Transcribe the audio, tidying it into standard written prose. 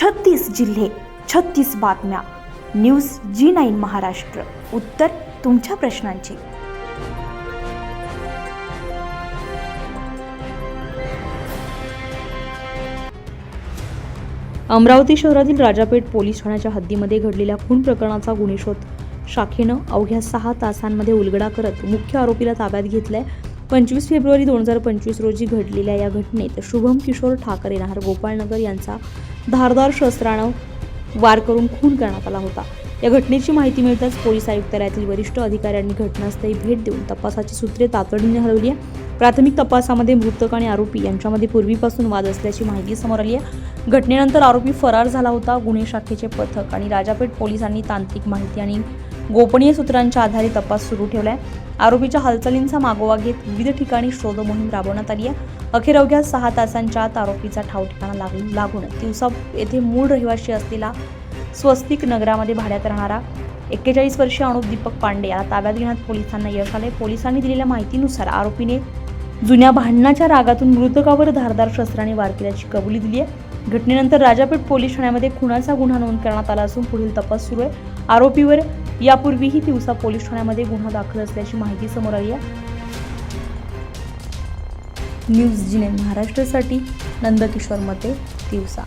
36 जिल्हे, 36 बातम्या. News G9 Maharashtra. उत्तर तुमच्या प्रश्नांची. अमरावती शहरातील राजापेठ पोलीस ठाण्याच्या हद्दीमध्ये घडलेल्या खून प्रकरणाचा गुन्हे शोध शाखेनं अवघ्या 6 तासांमध्ये उलगडा करत मुख्य आरोपीला ताब्यात घेतलाय. 25 फेब्रुवारी 2025 रोजी घडलेल्या या घटनेत शुभम किशोर ठाकरे राहणार गोपाळनगर यांचा धारदार शस्त्रानं वार करून खून करण्यात आला होता. या घटनेची माहिती मिळताच पोलीस आयुक्तालयातील वरिष्ठ अधिकाऱ्यांनी घटनास्थळी भेट देऊन तपासाची सूत्रे तातडीने हलवली आहे. प्राथमिक तपासामध्ये मृतक आणि आरोपी यांच्यामध्ये पूर्वीपासून वाद असल्याची माहिती समोर आली आहे. घटनेनंतर आरोपी फरार झाला होता. गुन्हे शाखेचे पथक आणि राजापेठ पोलिसांनी तांत्रिक माहिती आणि गोपनीय सूत्रांच्या आधारे तपास सुरू ठेवलाय. आरोपीच्या हालचालींचा मागोवा घेत विविध ठिकाणी शोध मोहीम राबवण्यात आली आहे. अखेर अवघ्या 6 तासांच्या आत आरोपीचा ठाव ठिकाणा लागून तिवसा येथे मूळ रहिवासी असलेला स्वस्तिक नगरामध्ये भाड्यात राहणारा 41 वर्षीय अनुप दीपक पांडे याला ताब्यात घेण्यात पोलिसांना यश आले. पोलिसांनी दिलेल्या माहितीनुसार आरोपीने जुन्या भांडणाच्या रागातून मृतकावर धारदार शस्त्राने वार केल्याची कबुली दिली आहे. घटनेनंतर राजापेठ पोलीस ठाण्यामध्ये खुनाचा गुन्हा नोंद करण्यात आला असून पुढील तपास सुरू आहे. आरोपीवर यापूर्वीही तिवसा पोलीस ठाण्यामध्ये गुन्हा दाखल असल्याची माहिती समोर आली आहे. न्यूज G9 महाराष्ट्रासाठी नंदकिशोर मते, तिवसा.